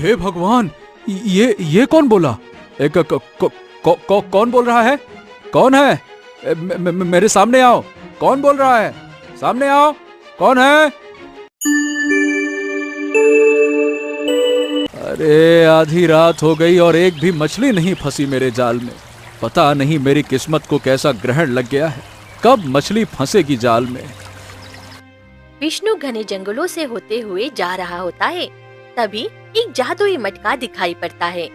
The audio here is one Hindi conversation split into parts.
हे भगवान, ये कौन बोला? कौन बोल रहा है? कौन है? मेरे सामने आओ। कौन बोल रहा है? सामने आओ। कौन है? अरे आधी रात हो गई और एक भी मछली नहीं फंसी मेरे जाल में। पता नहीं मेरी किस्मत को कैसा ग्रहण लग गया है, कब मछली फंसेगी जाल में। विष्णु घने जंगलों से होते हुए जा रहा होता है। तभी एक जादुई मटका दिखाई पड़ता है।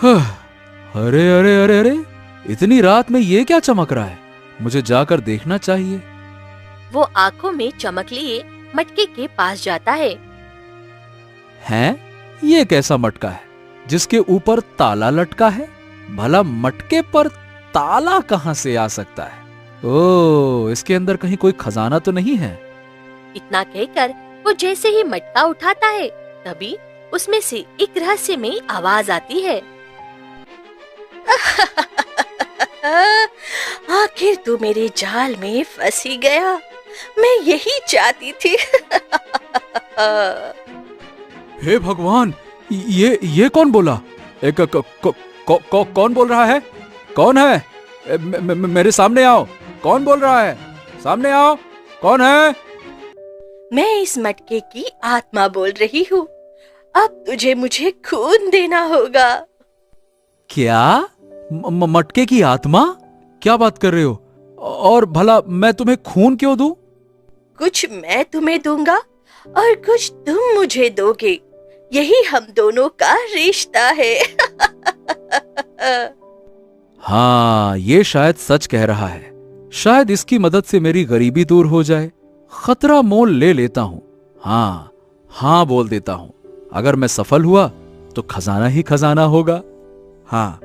अरे अरे अरे अरे, इतनी रात में ये क्या चमक रहा है? मुझे जाकर देखना चाहिए। वो आंखों में चमक लिए मटके के पास जाता है। हैं? ये कैसा मटका है जिसके ऊपर ताला लटका है? भला मटके पर ताला कहां से आ सकता है? ओह, इसके अंदर कहीं कोई खजाना तो नहीं है? इतना कहकर वो जैसे ही मटका उठाता है, तभी उसमें से एक रहस्यमयी आवाज आती है। आखिर तू मेरे जाल में फंस ही गया, मैं यही चाहती थी। हे भगवान, ये कौन बोला? कौन बोल रहा है? कौन है? मेरे सामने आओ। कौन बोल रहा है? सामने आओ। कौन है? मैं इस मटके की आत्मा बोल रही हूँ। अब तुझे मुझे खून देना होगा। क्या? मटके की आत्मा? क्या बात कर रहे हो? और भला मैं तुम्हें खून क्यों दूं? कुछ मैं तुम्हें दूंगा और कुछ तुम मुझे दोगे। यही हम दोनों का रिश्ता है। हाँ, ये शायद सच कह रहा है। शायद इसकी मदद से मेरी गरीबी दूर हो जाए। खतरा मोल ले लेता हूँ। हाँ बोल देता हूँ। अगर मैं सफल हुआ तो खजाना ही खजाना होगा। हाँ,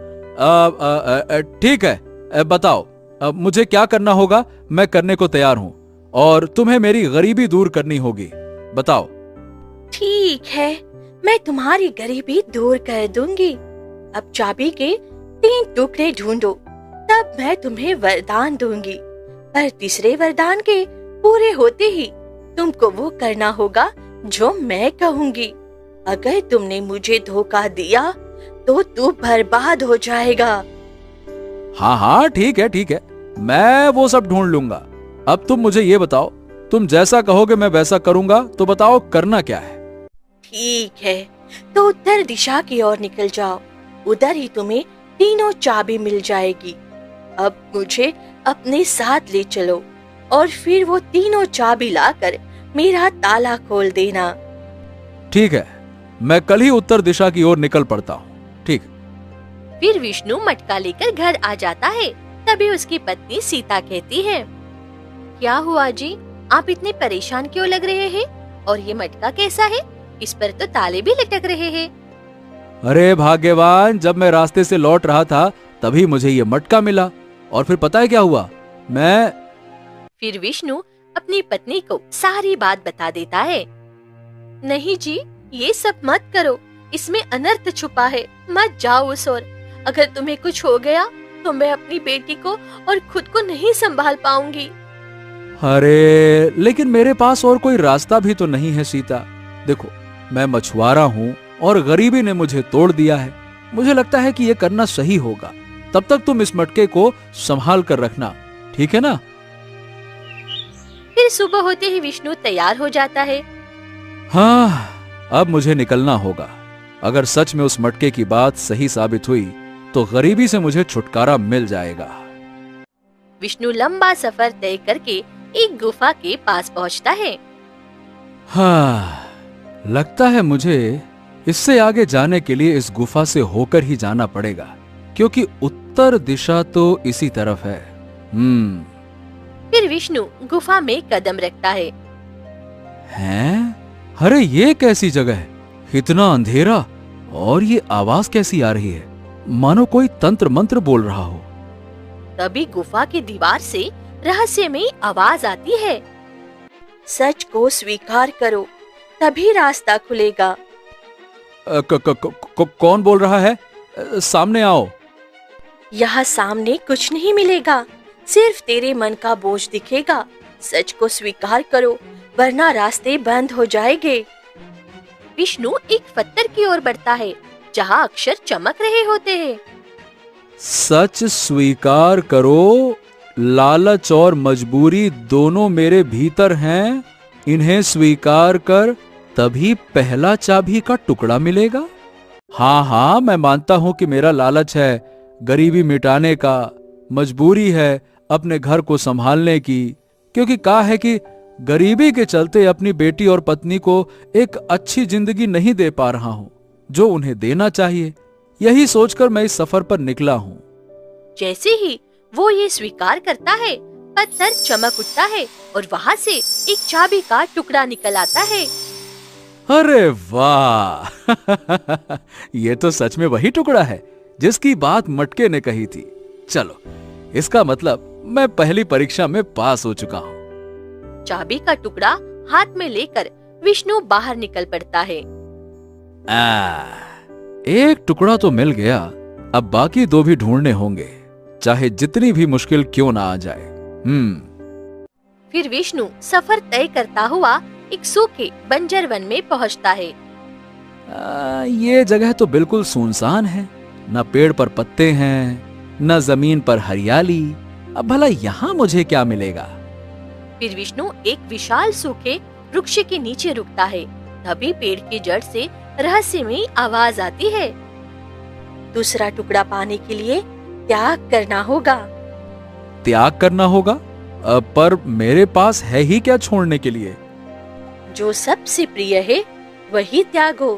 ठीक है, बताओ मुझे क्या करना होगा? मैं करने को तैयार हूँ और तुम्हें मेरी गरीबी दूर करनी होगी। बताओ। ठीक है, मैं तुम्हारी गरीबी दूर कर दूंगी। अब चाबी के 3 टुकड़े ढूंढो, तब मैं तुम्हें वरदान दूंगी। पर तीसरे वरदान के पूरे होते ही तुमको वो करना होगा जो मैं कहूंगी। अगर तुमने मुझे धोखा दिया तो तू बर्बाद हो जाएगा। हाँ, ठीक है, मैं वो सब ढूंढ लूंगा। अब तुम मुझे ये बताओ, तुम जैसा कहोगे मैं वैसा करूंगा। तो बताओ करना क्या है? ठीक है, तो उत्तर दिशा की ओर निकल जाओ। उधर ही तुम्हें तीनों चाबी मिल जाएगी। अब मुझे अपने साथ ले चलो और फिर वो तीनों चाबी लाकर मेरा ताला खोल देना। ठीक है, मैं कल ही उत्तर दिशा की ओर निकल पड़ता हूँ। ठीक। फिर विष्णु मटका लेकर घर आ जाता है। तभी उसकी पत्नी सीता कहती है, क्या हुआ जी, आप इतने परेशान क्यों लग रहे हैं? और ये मटका कैसा है? इस पर तो ताले भी लटक रहे हैं। अरे भाग्यवान, जब मैं रास्ते से लौट रहा था तभी मुझे ये मटका मिला। और फिर पता है क्या हुआ? फिर विष्णु अपनी पत्नी को सारी बात बता देता है। नहीं जी, ये सब मत करो, इसमें अनर्थ छुपा है। मत जाओ उस ओर। अगर तुम्हें कुछ हो गया तो मैं अपनी बेटी को और खुद को नहीं संभाल पाऊंगी। अरे लेकिन मेरे पास और कोई रास्ता भी तो नहीं है सीता। देखो, मैं मछुआरा हूँ और गरीबी ने मुझे तोड़ दिया है। मुझे लगता है कि ये करना सही होगा। तब तक तुम इस मटके को संभाल कर रखना, ठीक है ना? फिर सुबह होते ही विष्णु तैयार हो जाता है। हाँ, अब मुझे निकलना होगा। अगर सच में उस मटके की बात सही साबित हुई तो गरीबी से मुझे छुटकारा मिल जाएगा। विष्णु लंबा सफर तय करके एक गुफा के पास पहुंचता है। हाँ, लगता है मुझे इससे आगे जाने के लिए इस गुफा से होकर ही जाना पड़ेगा, क्योंकि उत्तर दिशा तो इसी तरफ है। फिर विष्णु गुफा में कदम रखता है। हैं? अरे ये कैसी जगह है? इतना अंधेरा, और ये आवाज कैसी आ रही है? मानो कोई तंत्र मंत्र बोल रहा हो। तभी गुफा की दीवार से रहस्यमयी आवाज आती है। सच को स्वीकार करो, तभी रास्ता खुलेगा। कौन बोल रहा है? सामने आओ। यहाँ सामने कुछ नहीं मिलेगा, सिर्फ तेरे मन का बोझ दिखेगा। सच को स्वीकार करो, वरना रास्ते बंद हो जाएंगे। विष्णु एक पत्थर की ओर बढ़ता है जहाँ अक्षर चमक रहे होते हैं। सच स्वीकार करो, लालच और मजबूरी दोनों मेरे भीतर हैं। इन्हें स्वीकार कर, तभी पहला चाबी का टुकड़ा मिलेगा। हाँ हाँ, मैं मानता हूं कि मेरा लालच है गरीबी मिटाने का, मजबूरी है अपने घर को संभालने की, क्योंकि कहा है कि गरीबी के चलते अपनी बेटी और पत्नी को एक अच्छी जिंदगी नहीं दे पा रहा हूं जो उन्हें देना चाहिए। यही सोचकर मैं इस सफर पर निकला हूं। जैसे ही वो ये स्वीकार करता है, पत्थर चमक उठता है और वहाँ से एक चाबी का टुकड़ा निकल आता है। अरे वाह! ये तो सच में वही टुकड़ा है जिसकी बात मटके ने कही थी। चलो, इसका मतलब मैं पहली परीक्षा में पास हो चुका हूँ। चाबी का टुकड़ा हाथ में लेकर विष्णु बाहर निकल पड़ता है। एक टुकड़ा तो मिल गया, अब बाकी दो भी ढूंढने होंगे, चाहे जितनी भी मुश्किल क्यों ना आ जाए। फिर विष्णु सफर तय करता हुआ एक सूखे बंजर वन में पहुंचता है। ये जगह तो बिल्कुल सुनसान है, न पेड़ पर पत्ते हैं, न जमीन पर हरियाली। अब भला यहाँ मुझे क्या मिलेगा? फिर विष्णु एक विशाल सूखे वृक्ष के नीचे रुकता है। तभी पेड़ की जड़ से रहस्यमयी आवाज आती है। दूसरा टुकड़ा पाने के लिए त्याग करना होगा। त्याग करना होगा? पर मेरे पास है ही क्या छोड़ने के लिए? जो सबसे प्रिय है वही त्यागो।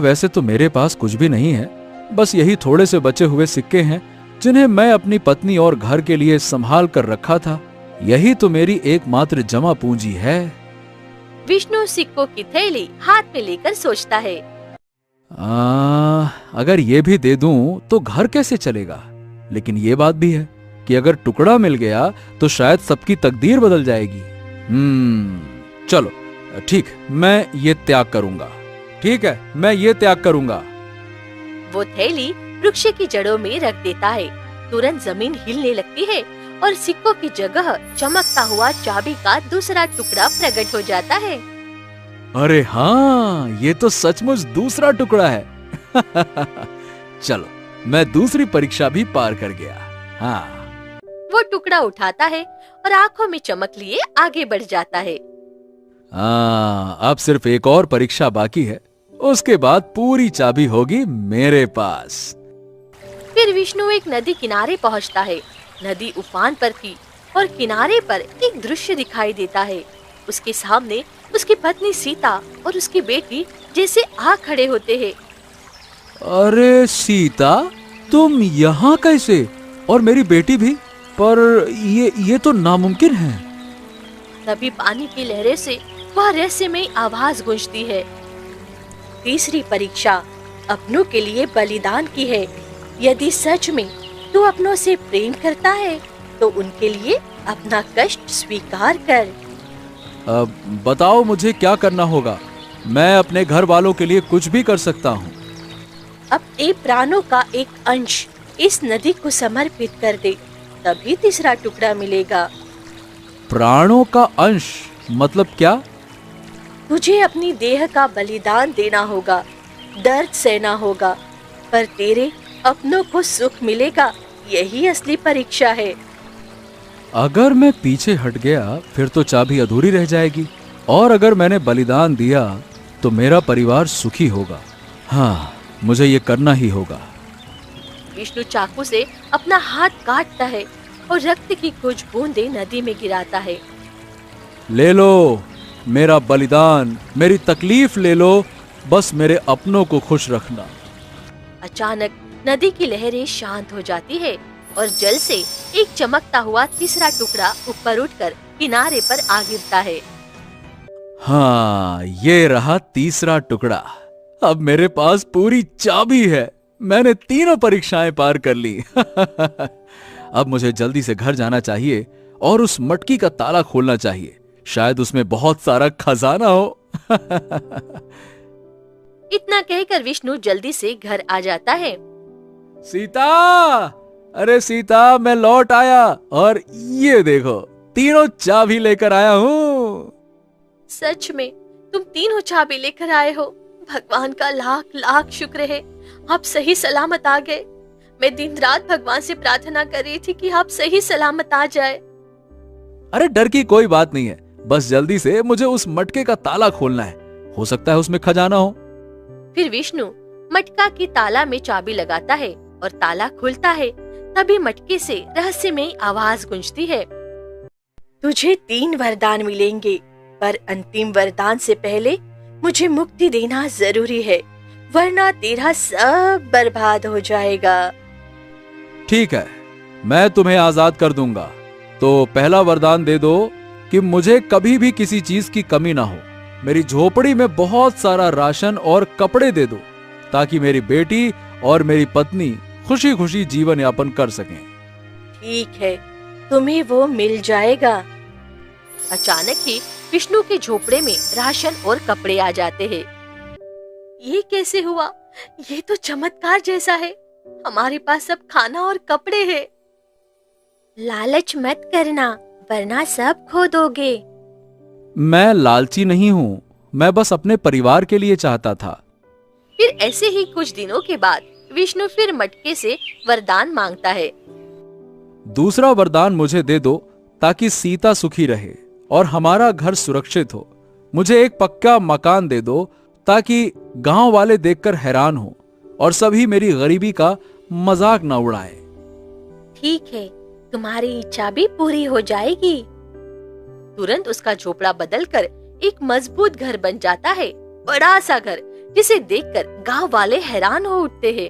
वैसे तो मेरे पास कुछ भी नहीं है, बस यही थोड़े से बचे हुए सिक्के हैं जिन्हें मैं अपनी पत्नी और घर के लिए संभाल कर रखा था। यही तो मेरी एकमात्र जमा पूंजी है। विष्णु सिक्कों की थैली हाथ में लेकर सोचता है। अगर ये भी दे दूं तो घर कैसे चलेगा? लेकिन ये बात भी है कि अगर टुकड़ा मिल गया तो शायद सबकी तकदीर बदल जाएगी। चलो ठीक, मैं ये त्याग करूंगा। ठीक है, मैं ये त्याग करूंगा। वो थैली वृक्ष की जड़ों में रख देता है। तुरंत जमीन हिलने लगती है और सिक्कों की जगह चमकता हुआ चाबी का दूसरा टुकड़ा प्रकट हो जाता है। अरे हाँ, ये तो सचमुच दूसरा टुकड़ा है। चलो, मैं दूसरी परीक्षा भी पार कर गया। हाँ। वो टुकड़ा उठाता है और आंखों में चमक लिए आगे बढ़ जाता है। अब सिर्फ एक और परीक्षा बाकी है, उसके बाद पूरी चाबी होगी मेरे पास। फिर विष्णु एक नदी किनारे पहुंचता है। नदी उफान पर थी और किनारे पर एक दृश्य दिखाई देता है। उसके सामने उसकी पत्नी सीता और उसकी बेटी जैसे आ खड़े होते हैं। अरे सीता, तुम यहाँ कैसे? और मेरी बेटी भी? पर ये तो नामुमकिन है। तभी पानी की लहरें से वह रहस्यमयी आवाज गूंजती है। तीसरी परीक्षा अपनों के लिए बलिदान की है। यदि सच में तू अपनों से प्रेम करता है तो उनके लिए अपना कष्ट स्वीकार कर। बताओ मुझे क्या करना होगा? मैं अपने घर वालों के लिए कुछ भी कर सकता हूँ। अपने प्राणों का एक अंश इस नदी को समर्पित कर दे, तभी तीसरा टुकड़ा मिलेगा। प्राणों का अंश मतलब क्या? तुझे अपनी देह का बलिदान देना होगा, दर्द सहना होगा, पर तेरे अपनों को सुख मिलेगा। यही असली परीक्षा है। अगर मैं पीछे हट गया फिर तो चाबी अधूरी रह जाएगी, और अगर मैंने बलिदान दिया तो मेरा परिवार सुखी होगा। हाँ, मुझे ये करना ही होगा। विष्णु चाकू से अपना हाथ काटता है और रक्त की कुछ बूंदें नदी में गिराता है। ले लो मेरा बलिदान, मेरी तकलीफ ले लो, बस मेरे अपनों को खुश रखना। अचानक नदी की लहरें शांत हो जाती है और जल से एक चमकता हुआ तीसरा टुकड़ा ऊपर उठकर किनारे पर आ गिरता है। हाँ, ये रहा तीसरा टुकड़ा। अब मेरे पास पूरी चाबी है। मैंने तीनों परीक्षाएं पार कर ली। अब मुझे जल्दी से घर जाना चाहिए और उस मटकी का ताला खोलना चाहिए। शायद उसमें बहुत सारा खजाना हो। इतना कहकर विष्णु जल्दी से घर आ जाता है। सीता, अरे सीता, मैं लौट आया और ये देखो तीनों चाबी लेकर आया हूँ। सच में तुम तीनों चाबी लेकर आए हो। भगवान का लाख लाख शुक्र है, आप सही सलामत आ गए। मैं दिन रात भगवान से प्रार्थना कर रही थी कि आप सही सलामत आ जाए। अरे डर की कोई बात नहीं है, बस जल्दी से मुझे उस मटके का ताला खोलना है, हो सकता है उसमें खजाना हो। फिर विष्णु मटका की ताला में चाबी लगाता है और ताला खुलता है। तभी मटके से रहस्यमय आवाज गूंजती है, तुझे 3 वरदान मिलेंगे, पर अंतिम वरदान से पहले मुझे मुक्ति देना जरूरी है, वरना तेरा सब बर्बाद हो जाएगा। ठीक है, मैं तुम्हें आजाद कर दूंगा। तो पहला वरदान दे दो कि मुझे कभी भी किसी चीज की कमी ना हो। मेरी झोपड़ी में बहुत सारा राशन और कपड़े दे दो, ताकि मेरी बेटी और मेरी पत्नी खुशी खुशी जीवन यापन कर सकें। ठीक है, तुम्हें वो मिल जाएगा। अचानक ही विष्णु के झोपड़े में राशन और कपड़े आ जाते हैं। ये कैसे हुआ? ये तो चमत्कार जैसा है। हमारे पास सब खाना और कपड़े हैं। लालच मत करना, वरना सब खो दोगे। मैं लालची नहीं हूँ, मैं बस अपने परिवार के लिए चाहता था। फिर ऐसे ही कुछ दिनों के बाद विष्णु फिर मटके से वरदान मांगता है। दूसरा वरदान मुझे दे दो, ताकि सीता सुखी रहे और हमारा घर सुरक्षित हो। मुझे एक पक्का मकान दे दो, ताकि गांव वाले देखकर हैरान हो और सभी मेरी गरीबी का मजाक न उड़ाएं। ठीक है, तुम्हारी इच्छा भी पूरी हो जाएगी। तुरंत उसका झोपड़ा बदलकर एक मजबूत घर बन जाता है, बड़ा सा घर, जिसे देखकर गांव वाले हैरान हो उठते हैं।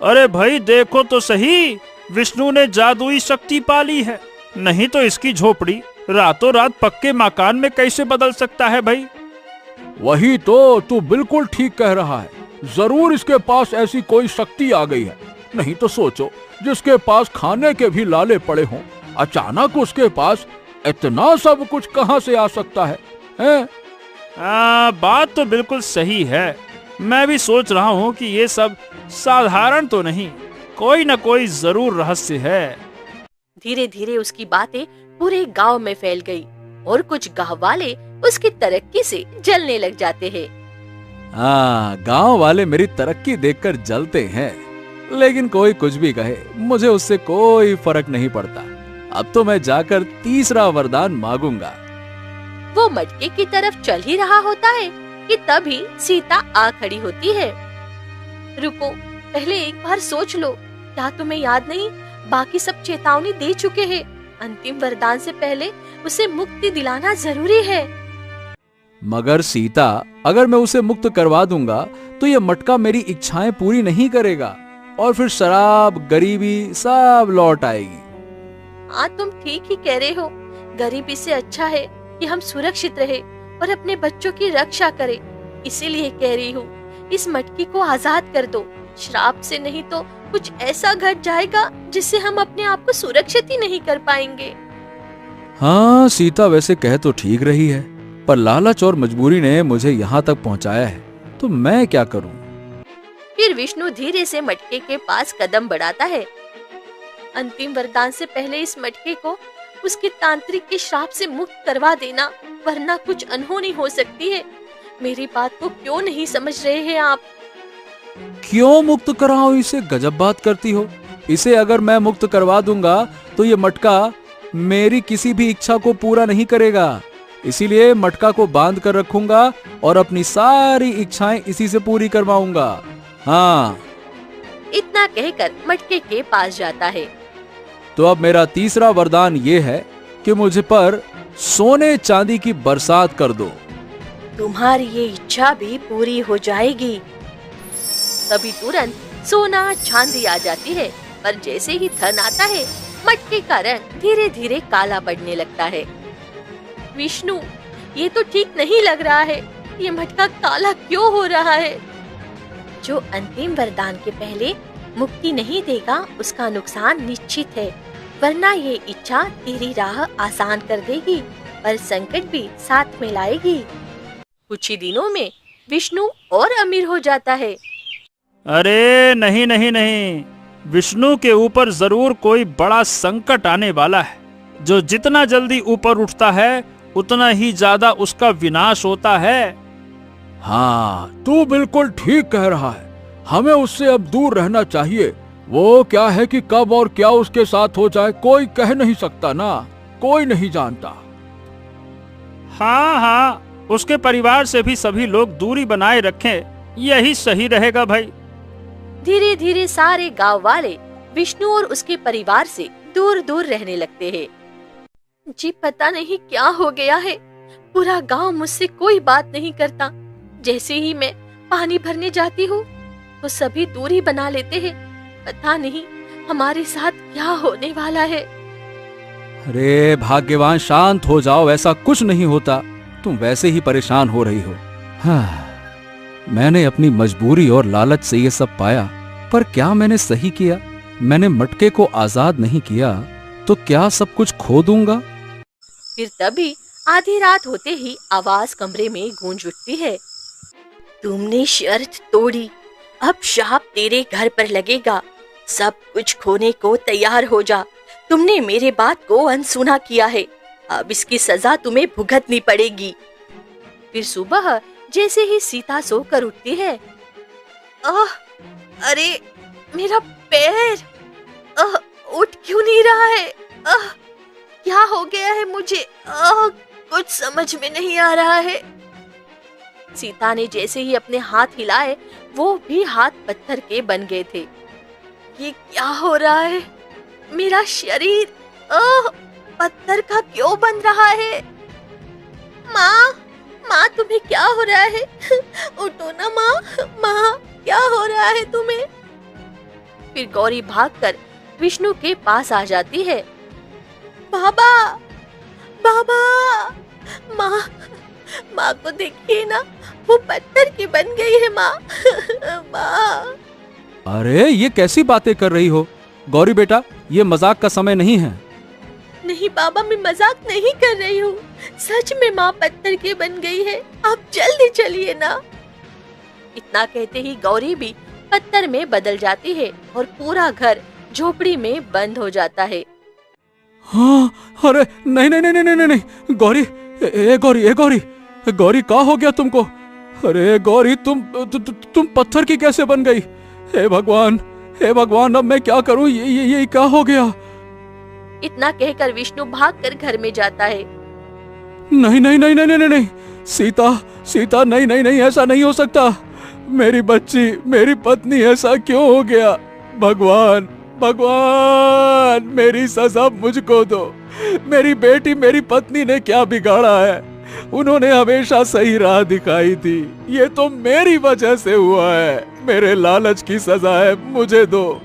अरे भाई देखो तो सही, विष्णु ने जादुई शक्ति पाली है। नहीं तो इसकी झोपड़ी रातों रात पक्के मकान में कैसे बदल सकता है भाई। वही तो, तू बिल्कुल ठीक कह रहा है। जरूर इसके पास ऐसी कोई शक्ति आ गई है। नहीं तो सोचो, जिसके पास खाने के भी लाले पड़े हों, अचानक उसके पास इतना सब कुछ कहां से आ सकता है, हैं? बात तो बिल्कुल सही है। मैं भी सोच रहा हूँ कि ये सब साधारण तो नहीं, कोई न कोई जरूर रहस्य है। धीरे धीरे उसकी बातें पूरे गांव में फैल गई और कुछ गांव वाले उसकी तरक्की से जलने लग जाते हैं। गांव वाले मेरी तरक्की देखकर जलते हैं, लेकिन कोई कुछ भी कहे, मुझे उससे कोई फर्क नहीं पड़ता। अब तो मैं जाकर तीसरा वरदान मांगूंगा। वो मटके की तरफ चल ही रहा होता है कि तभी सीता आ खड़ी होती है। रुको, पहले एक बार सोच लो, क्या तुम्हें याद नहीं, बाकी सब चेतावनी दे चुके हैं। अंतिम वरदान से पहले उसे मुक्ति दिलाना जरूरी है। मगर सीता, अगर मैं उसे मुक्त करवा दूंगा तो ये मटका मेरी इच्छाएं पूरी नहीं करेगा और फिर शराब, गरीबी सब लौट आएगी। हाँ, तुम ठीक ही कह रहे हो। गरीबी से अच्छा है कि हम सुरक्षित रहे और अपने बच्चों की रक्षा करें। इसीलिए कह रही हूँ, इस मटकी को आजाद कर दो। श्राप से नहीं तो कुछ ऐसा घट जाएगा जिससे हम अपने आप को सुरक्षित ही नहीं कर पाएंगे। हाँ, सीता वैसे कह तो ठीक रही है, पर लालच और मजबूरी ने मुझे यहाँ तक पहुँचाया है, तो मैं क्या करूँ? फिर विष्णु धीरे से मटके के पास कदम बढ़ाता है। अंतिम वरदान से पहले इस मटके को उसके तांत्रिक के श्राप से मुक्त करवा देना, वरना कुछ अनहोनी हो सकती है। मेरी बात को क्यों नहीं समझ रहे हैं आप? क्यों मुक्त कराऊं इसे? गजब बात करती हो। इसे अगर मैं मुक्त करवा दूंगा तो ये मटका मेरी किसी भी इच्छा को पूरा नहीं करेगा। इसीलिए मटका को बांध कर रखूंगा और अपनी सारी इच्छाएं इसी से पूरी करवाऊंगा। हाँ। इतना कहकर मटके के पास जाता है। तो अब मेरा तीसरा वरदान ये है कि मुझ पर सोने चांदी की बरसात कर दो। तुम्हारी ये इच्छा भी पूरी हो जाएगी। तभी तुरंत सोना चांदी आ जाती है, पर जैसे ही धन आता है, मटके का रंग धीरे धीरे काला पड़ने लगता है। विष्णु, ये तो ठीक नहीं लग रहा है। ये मटका काला क्यों हो रहा है? जो अंतिम वरदान के पहले मुक्ति नहीं देगा, उसका नुकसान निश्चित है, वरना ये इच्छा तेरी राह आसान कर देगी, पर संकट भी साथ में लाएगी। कुछ ही दिनों में विष्णु और अमीर हो जाता है। अरे नहीं नहीं नहीं, विष्णु के ऊपर जरूर कोई बड़ा संकट आने वाला है। जो जितना जल्दी ऊपर उठता है उतना ही ज्यादा उसका विनाश होता है। हाँ, तू बिल्कुल ठीक कह रहा है। हमें उससे अब दूर रहना चाहिए। वो क्या है कि कब और क्या उसके साथ हो जाए कोई कह नहीं सकता ना, कोई नहीं जानता। हाँ हाँ, उसके परिवार से भी सभी लोग दूरी बनाए रखें, यही सही रहेगा भाई। धीरे धीरे सारे गांव वाले विष्णु और उसके परिवार से दूर दूर रहने लगते हैं। जी पता नहीं क्या हो गया है, पूरा गांव मुझसे कोई बात नहीं करता। जैसे ही मैं पानी भरने जाती हूँ तो सभी दूरी बना लेते हैं। पता नहीं हमारे साथ क्या होने वाला है। अरे भाग्यवान, शांत हो जाओ, ऐसा कुछ नहीं होता। तुम वैसे ही परेशान हो रही हो। हाँ, मैंने अपनी मजबूरी और लालच से ये सब पाया, पर क्या मैंने सही किया? मैंने मटके को आजाद नहीं किया तो क्या सब कुछ खो दूंगा? फिर तभी आधी रात होते ही आवाज कमरे में गूंज उठती है। तुमने शर्त तोड़ी, अब शाप तेरे घर पर लगेगा। सब कुछ खोने को तैयार हो जा। तुमने मेरे बात को अनसुना किया है, अब इसकी सजा तुम्हें भुगतनी पड़ेगी। फिर सुबह जैसे ही सीता सोकर उठती है, अरे मेरा पैर उठ क्यों नहीं रहा है? क्या हो गया है मुझे? कुछ समझ में नहीं आ रहा है। सीता ने जैसे ही अपने हाथ हिलाए, वो भी हाथ पत्थर के बन गए थे। ये क्या हो रहा है? मेरा शरीर पत्थर का क्यों बन रहा है? माँ, माँ तुम्हें क्या हो रहा है? उठो ना माँ, माँ क्या हो रहा है तुम्हें? फिर गौरी भागकर विष्णु के पास आ जाती है। बाबा, बाबा, माँ, माँ को देखिए ना, वो पत्थर की बन गई है माँ। माँ। अरे ये कैसी बातें कर रही हो गौरी बेटा, ये मजाक का समय नहीं है। नहीं बाबा, मैं मजाक नहीं कर रही हूँ, सच में माँ पत्थर की बन गई है। आप जल्दी चलिए ना। इतना कहते ही गौरी भी पत्थर में बदल जाती है और पूरा घर झोपड़ी में बंद हो जाता है। हाँ, अरे नहीं नहीं नहीं नहीं नहीं नहीं, गौरी, गौरी, गौरी, गौरी, क्या हो गया तुमको? अरे गौरी, तुम पत्थर की कैसे बन गई? हे भगवान, हे भगवान, अब मैं क्या करूं? ये क्या हो गया? इतना कहकर विष्णु भागकर घर में जाता है। नहीं नहीं नहीं नहीं नहीं नहीं, सीता, सीता, नहीं नहीं नहीं, ऐसा नहीं हो सकता। मेरी बच्ची, मेरी पत्नी, ऐसा क्यों हो गया? भगवान, भगवान, मेरी सजा मुझको दो। मेरी बेटी, मेरी पत्नी ने क्या बिगाड़ा है? उन्होंने हमेशा सही राह दिखाई थी, ये तो मेरी वजह से हुआ है। मेरे लालच की सजा है, मुझे दो।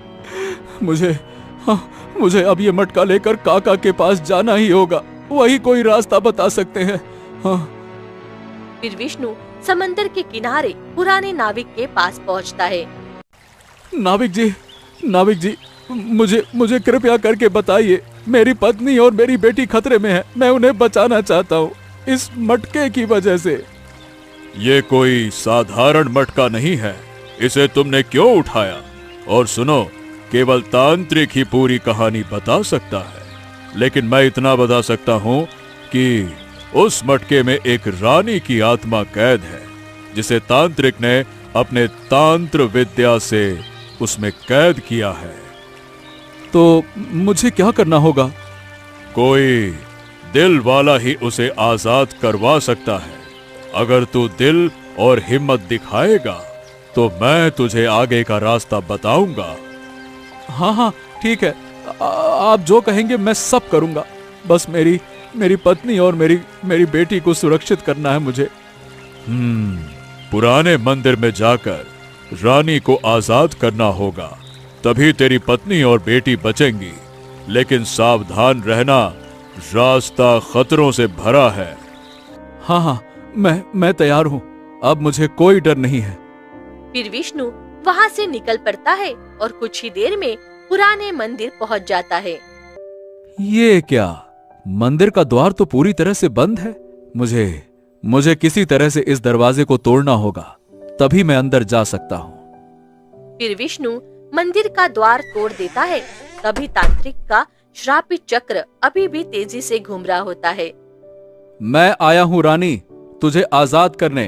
मुझे अब ये मटका लेकर काका के पास जाना ही होगा, वही कोई रास्ता बता सकते हैं। हाँ। फिर विष्णु समंदर के किनारे पुराने नाविक के पास पहुंचता है। नाविक जी, नाविक जी, मुझे कृपया करके बताइए, मेरी पत्नी और मेरी बेटी खतरे में है। मैं उन्हें बचाना चाहता हूँ इस मटके की वजह से। ये कोई साधारण मटका नहीं है, इसे तुमने क्यों उठाया? और सुनो, केवल तांत्रिक ही पूरी कहानी बता सकता है, लेकिन मैं इतना बता सकता हूँ कि उस मटके में एक रानी की आत्मा कैद है, जिसे तांत्रिक ने अपने तांत्र विद्या से उसमें कैद किया है। तो मुझे क्या करना होगा? कोई दिल वाला ही उसे आजाद करवा सकता है। अगर तू दिल और हिम्मत दिखाएगा तो मैं तुझे आगे का रास्ता बताऊंगा। हाँ हाँ, ठीक है, आप जो कहेंगे मैं सब करूंगा। बस मेरी पत्नी और मेरी बेटी को सुरक्षित करना है मुझे। पुराने मंदिर में जाकर रानी को आजाद करना होगा, तभी तेरी पत्नी और बेटी बचेंगी। लेकिन सावधान रहना, रास्ता खतरों से भरा है। हाँ हाँ, मैं तैयार हूँ, अब मुझे कोई डर नहीं है। फिर विष्णु वहाँ से निकल पड़ता है और कुछ ही देर में पुराने मंदिर पहुँच जाता है। ये क्या, मंदिर का द्वार तो पूरी तरह से बंद है। मुझे किसी तरह से इस दरवाजे को तोड़ना होगा, तभी मैं अंदर जा सकता हूँ। फिर विष्णु मंदिर का द्वार तोड़ देता है। तभी तांत्रिक का श्रापित चक्र अभी भी तेजी से घूम रहा होता है। मैं आया हूँ रानी, तुझे आजाद करने।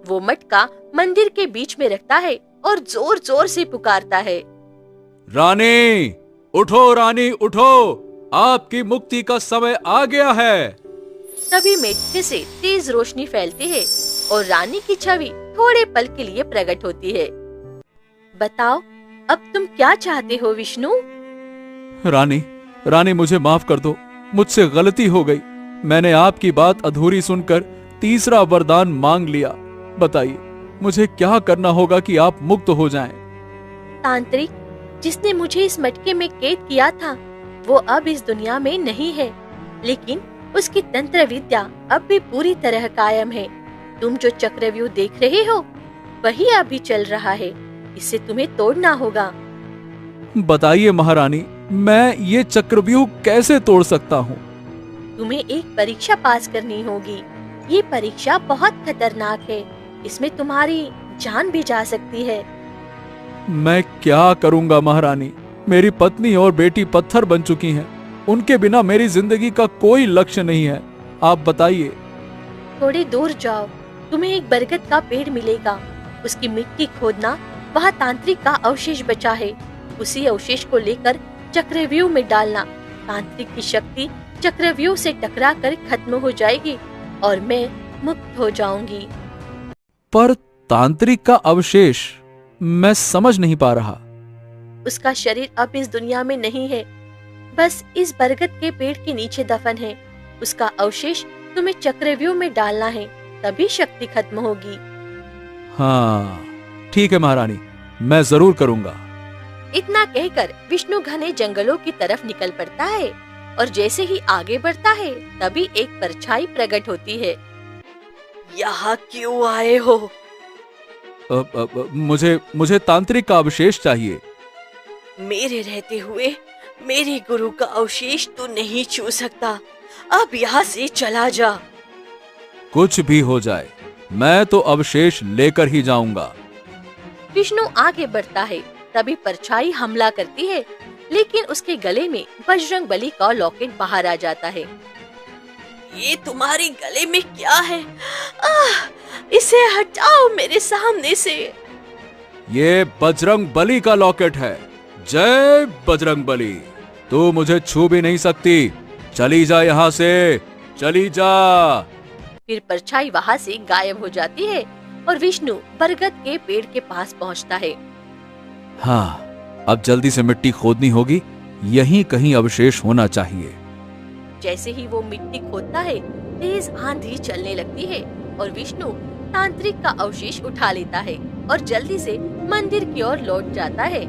वो मटका मंदिर के बीच में रखता है और जोर जोर से पुकारता है। रानी उठो, रानी उठो, आपकी मुक्ति का समय आ गया है। तभी मटके से तेज रोशनी फैलती है और रानी की छवि थोड़े पल के लिए प्रकट होती है। बताओ, अब तुम क्या चाहते हो विष्णु? रानी मुझे माफ कर दो, मुझसे गलती हो गई। मैंने आपकी बात अधूरी सुनकर तीसरा वरदान मांग लिया। बताइए मुझे क्या करना होगा कि आप मुक्त हो जाएं? तांत्रिक जिसने मुझे इस मटके में कैद किया था वो अब इस दुनिया में नहीं है, लेकिन उसकी तंत्र विद्या अब भी पूरी तरह कायम है। तुम जो चक्रव्यूह देख रहे हो वही अभी चल रहा है, इसे तुम्हें तोड़ना होगा। बताइए महारानी, मैं ये चक्रव्यूह कैसे तोड़ सकता हूँ? तुम्हें एक परीक्षा पास करनी होगी। ये परीक्षा बहुत खतरनाक है, इसमें तुम्हारी जान भी जा सकती है। मैं क्या करूंगा महारानी? मेरी पत्नी और बेटी पत्थर बन चुकी हैं। उनके बिना मेरी जिंदगी का कोई लक्ष्य नहीं है। आप बताइए। थोड़ी दूर जाओ, तुम्हें एक बरगद का पेड़ मिलेगा। उसकी मिट्टी खोदना, वहाँ तांत्रिक का अवशेष बचा है। उसी अवशेष को लेकर चक्रव्यूह में डालना। तांत्रिक की शक्ति चक्रव्यूह से टकरा कर खत्म हो जाएगी और मैं मुक्त हो जाऊंगी। पर तांत्रिक का अवशेष, मैं समझ नहीं पा रहा। उसका शरीर अब इस दुनिया में नहीं है, बस इस बरगद के पेड़ के नीचे दफन है। उसका अवशेष तुम्हें चक्रव्यूह में डालना है, तभी शक्ति खत्म होगी। हाँ ठीक है महारानी, मैं जरूर करूंगा। इतना कहकर विष्णु घने जंगलों की तरफ निकल पड़ता है और जैसे ही आगे बढ़ता है तभी एक परछाई प्रकट होती है। यहाँ क्यों आए हो? मुझे तांत्रिक का अवशेष चाहिए। मेरे रहते हुए मेरे गुरु का अवशेष तू नहीं छू सकता। अब यहाँ से चला जा। कुछ भी हो जाए, मैं तो अवशेष लेकर ही जाऊंगा। विष्णु आगे बढ़ता है, तभी परछाई हमला करती है, लेकिन उसके गले में बजरंग बली का लॉकेट बाहर आ जाता है। ये तुम्हारे गले में क्या है? इसे हटाओ मेरे सामने से। ये बजरंग बली का लॉकेट है। जय बजरंग बली, तू मुझे छू भी नहीं सकती। चली जा यहाँ से, चली जा। फिर परछाई वहाँ से गायब हो जाती है और विष्णु बरगद के पेड़ के पास पहुँचता है। हाँ, अब जल्दी से मिट्टी खोदनी होगी। यहीं कहीं अवशेष होना चाहिए। जैसे ही वो मिट्टी खोदता है, तेज आंधी चलने लगती है और विष्णु तांत्रिक का अवशेष उठा लेता है और जल्दी से मंदिर की ओर लौट जाता है।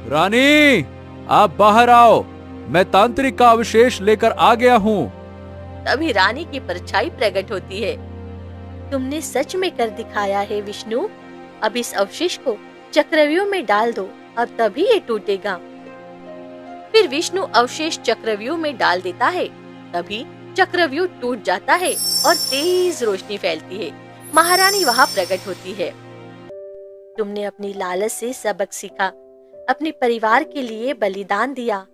रानी, आप बाहर आओ, मैं तांत्रिक का अवशेष लेकर आ गया हूँ। तभी रानी की परछाई प्रकट होती है। तुमने सच में कर दिखाया है विष्णु। अब इस अवशेष को चक्रव्यूह में डाल दो, अब तभी ये टूटेगा। फिर विष्णु अवशेष चक्रव्यूह में डाल देता है, तभी चक्रव्यूह टूट जाता है और तेज रोशनी फैलती है। महारानी वहाँ प्रकट होती है। तुमने अपनी लालच से सबक सीखा, अपने परिवार के लिए बलिदान दिया।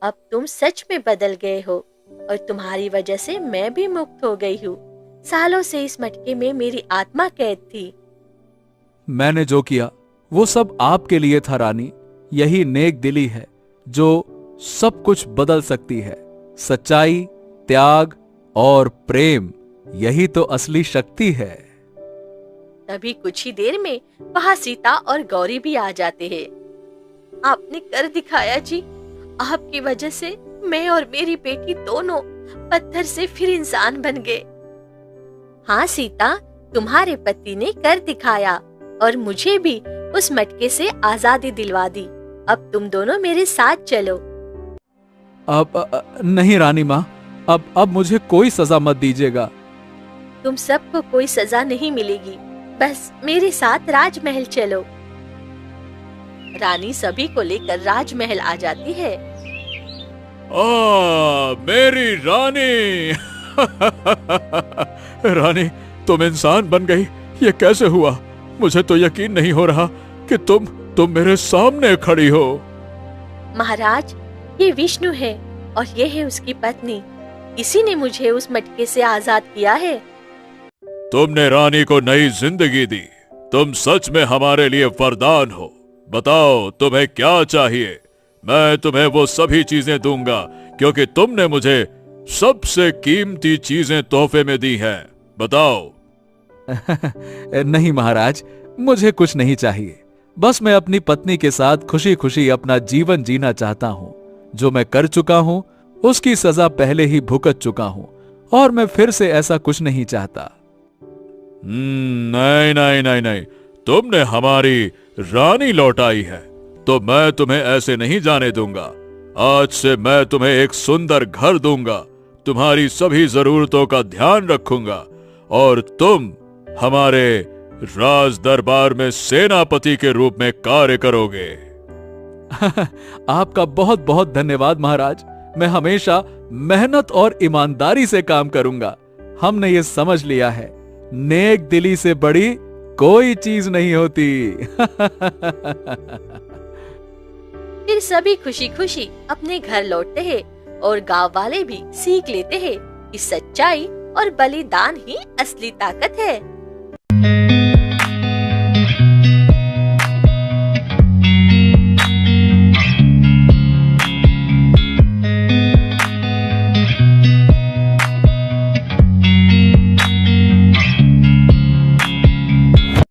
अब तुम सच में बदल गए हो और तुम्हारी वजह से मैं भी मुक्त हो गई हूँ। सालों से इस मटके में मेरी आत्मा कैद थी। मैंने जो किया वो सब आपके लिए था रानी। यही नेक दिली है जो सब कुछ बदल सकती है। सच्चाई, त्याग और प्रेम, यही तो असली शक्ति है। तभी कुछ ही देर में वहाँ सीता और गौरी भी आ जाते हैं। आपने कर दिखाया जी। आपकी वजह से मैं और मेरी बेटी दोनों पत्थर से फिर इंसान बन गए। हाँ सीता, तुम्हारे पति ने कर दिखाया और मुझे भी उस मटके से आजादी दिलवा दी। अब तुम दोनों मेरे साथ चलो। अब नहीं रानी माँ, अब मुझे कोई सजा मत दीजिएगा। तुम सबको कोई सजा नहीं मिलेगी, बस मेरे साथ राजमहल चलो। रानी सभी को लेकर राजमहल आ जाती है। मेरी रानी। रानी, तुम इंसान बन गई, ये कैसे हुआ? मुझे तो यकीन नहीं हो रहा कि तुम मेरे सामने खड़ी हो। महाराज, ये विष्णु है और ये है उसकी पत्नी। इसी ने मुझे उस मटके से आजाद किया है। तुमने रानी को नई जिंदगी दी। तुम सच में हमारे लिए वरदान हो। बताओ तुम्हें क्या चाहिए। मैं तुम्हें वो सभी चीजें दूंगा क्योंकि तुमने मुझे सबसे कीमती चीजें तोहफे में दी हैं। बताओ। नहीं महाराज, मुझे कुछ नहीं चाहिए। बस मैं अपनी पत्नी के साथ खुशी खुशी अपना जीवन जीना चाहता हूं। जो मैं कर चुका हूं उसकी सजा पहले ही भुगत चुका हूं और मैं फिर से ऐसा कुछ नहीं चाहता। नहीं नहीं नहीं नहीं, तुमने हमारी रानी लौटाई है तो मैं तुम्हें ऐसे नहीं जाने दूंगा। आज से मैं तुम्हें एक सुंदर घर दूंगा, तुम्हारी सभी जरूरतों का ध्यान रखूंगा और तुम हमारे राज दरबार में सेनापति के रूप में कार्य करोगे। आपका बहुत बहुत धन्यवाद महाराज। मैं हमेशा मेहनत और ईमानदारी से काम करूंगा। हमने ये समझ लिया है, नेक दिली से बड़ी कोई चीज नहीं होती। फिर सभी खुशी खुशी अपने घर लौटते हैं और गांव वाले भी सीख लेते हैं कि सच्चाई और बलिदान ही असली ताकत है।